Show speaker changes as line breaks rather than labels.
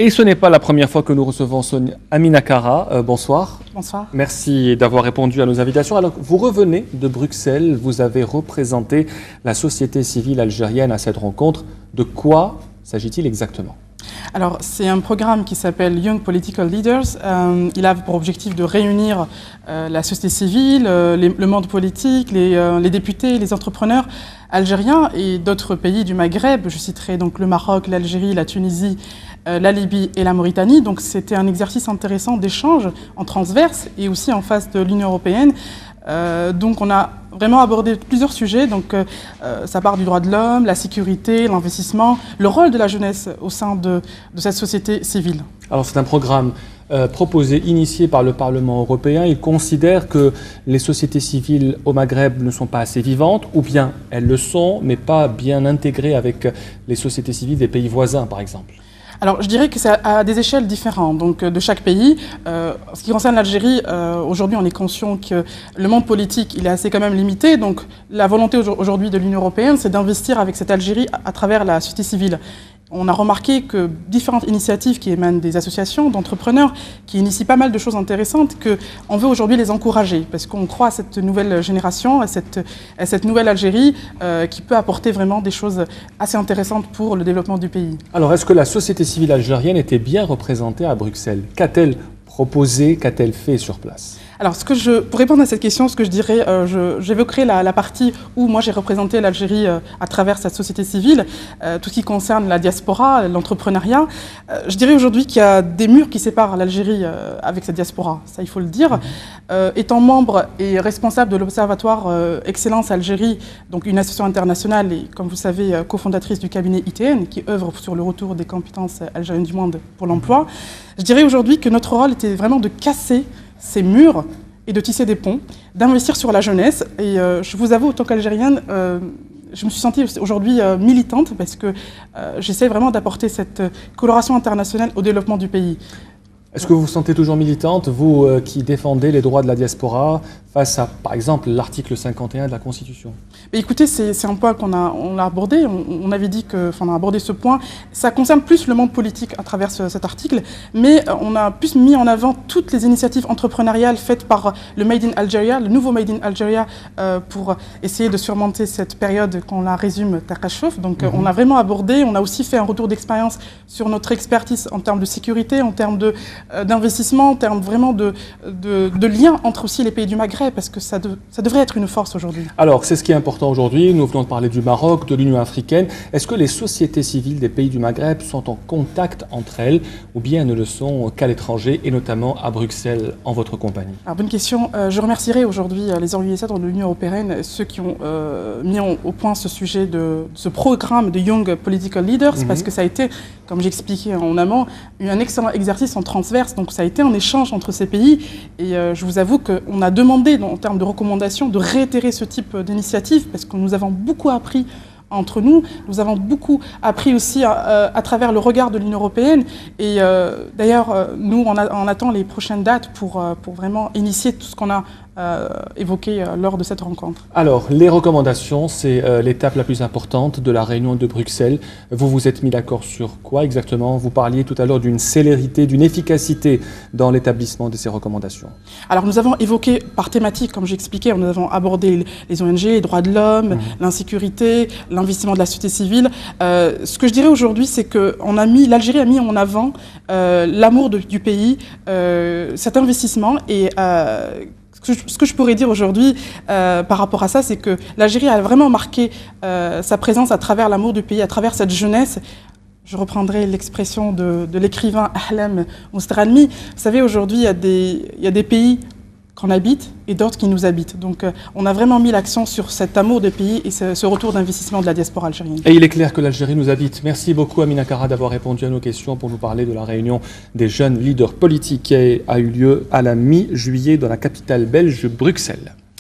Et ce n'est pas la première fois que nous recevons Amina Kara. Bonsoir.
Bonsoir.
Merci d'avoir répondu à nos invitations. Alors, vous revenez de Bruxelles, vous avez représenté la société civile algérienne à cette rencontre. De quoi s'agit-il exactement ?
Alors, c'est un programme qui s'appelle Young Political Leaders. Il a pour objectif de réunir la société civile, le monde politique, les députés, les entrepreneurs algériens et d'autres pays du Maghreb. Je citerai donc le Maroc, l'Algérie, la Tunisie, la Libye et la Mauritanie. Donc, c'était un exercice intéressant d'échange en transverse et aussi en face de l'Union européenne. Donc, on a vraiment abordé plusieurs sujets. Donc, ça part du droit de l'homme, la sécurité, l'investissement, le rôle de la jeunesse au sein de cette société civile.
Alors, c'est un programme proposé, initié par le Parlement européen. Il considère que les sociétés civiles au Maghreb ne sont pas assez vivantes, ou bien elles le sont, mais pas bien intégrées avec les sociétés civiles des pays voisins, par exemple.
Alors, je dirais que c'est à des échelles différentes, donc de chaque pays. En ce qui concerne l'Algérie, aujourd'hui, on est conscient que le monde politique, il est assez quand même limité. Donc, la volonté aujourd'hui de l'Union européenne, c'est d'investir avec cette Algérie à travers la société civile. On a remarqué que différentes initiatives qui émanent des associations, d'entrepreneurs, qui initient pas mal de choses intéressantes, qu'on veut aujourd'hui les encourager, parce qu'on croit à cette nouvelle génération, à cette nouvelle Algérie, qui peut apporter vraiment des choses assez intéressantes pour le développement du pays.
Alors, est-ce que la société civile algérienne était bien représentée à Bruxelles ? Qu'a-t-elle proposé, qu'a-t-elle fait sur place ?
Alors, pour répondre à cette question, ce que je dirais, j'évoquerai la partie où moi j'ai représenté l'Algérie à travers cette société civile, tout ce qui concerne la diaspora, l'entrepreneuriat. Je dirais aujourd'hui qu'il y a des murs qui séparent l'Algérie avec cette diaspora, ça il faut le dire. Étant membre et responsable de l'Observatoire Excellence Algérie, donc une association internationale et comme vous savez cofondatrice du cabinet ITN qui œuvre sur le retour des compétences algériennes du monde pour l'emploi, je dirais aujourd'hui que notre rôle était vraiment de casser ces murs et de tisser des ponts, d'investir sur la jeunesse. Et je vous avoue, en tant qu'Algérienne, je me suis sentie aujourd'hui militante parce que j'essaie vraiment d'apporter cette coloration internationale au développement du pays.
Est-ce que vous vous sentez toujours militante, vous qui défendez les droits de la diaspora face à, par exemple, l'article 51 de la Constitution ?
Mais écoutez, c'est un point qu'on a abordé. On avait dit on a abordé ce point. Ça concerne plus le monde politique à travers cet article, mais on a plus mis en avant toutes les initiatives entrepreneuriales faites par le Made in Algeria, le nouveau Made in Algeria, pour essayer de surmonter cette période qu'on la résume Taqashuf. Donc on a vraiment abordé, on a aussi fait un retour d'expérience sur notre expertise en termes de sécurité, en termes d'investissement, en termes vraiment de lien entre aussi les pays du Maghreb, parce que ça devrait être une force aujourd'hui.
Alors, c'est ce qui est important aujourd'hui. Nous venons de parler du Maroc, de l'Union africaine. Est-ce que les sociétés civiles des pays du Maghreb sont en contact entre elles, ou bien elles ne le sont qu'à l'étranger, et notamment à Bruxelles, en votre compagnie ?
Alors, bonne question. Je remercierai aujourd'hui les organisateurs de l'Union européenne, ceux qui ont mis au point ce sujet de ce programme de Young Political Leaders, parce que ça a été, comme j'expliquais en amont, un excellent exercice en transverse. Donc ça a été un échange entre ces pays et je vous avoue qu'on a demandé en termes de recommandations de réitérer ce type d'initiative parce que nous avons beaucoup appris entre nous. Nous avons beaucoup appris aussi à travers le regard de l'Union européenne et d'ailleurs nous on attend les prochaines dates pour vraiment initier tout ce qu'on a évoqué lors de cette rencontre.
Alors, les recommandations, c'est l'étape la plus importante de la réunion de Bruxelles. Vous vous êtes mis d'accord sur quoi exactement ? Vous parliez tout à l'heure d'une célérité, d'une efficacité dans l'établissement de ces recommandations.
Alors, nous avons évoqué par thématique, comme j'expliquais, nous avons abordé les ONG, les droits de l'homme, l'insécurité, l'investissement de la société civile. Ce que je dirais aujourd'hui, c'est que l'Algérie a mis en avant l'amour du pays, cet investissement et ce que je pourrais dire aujourd'hui par rapport à ça, c'est que l'Algérie a vraiment marqué sa présence à travers l'amour du pays, à travers cette jeunesse. Je reprendrai l'expression de l'écrivain Ahlam Moustralmi. Vous savez, aujourd'hui, il y a des pays qu'on habite et d'autres qui nous habitent. Donc on a vraiment mis l'accent sur cet amour de pays et ce retour d'investissement de la diaspora algérienne.
Et il est clair que l'Algérie nous habite. Merci beaucoup Amina Kara d'avoir répondu à nos questions pour nous parler de la réunion des jeunes leaders politiques qui a eu lieu à la mi-juillet dans la capitale belge Bruxelles.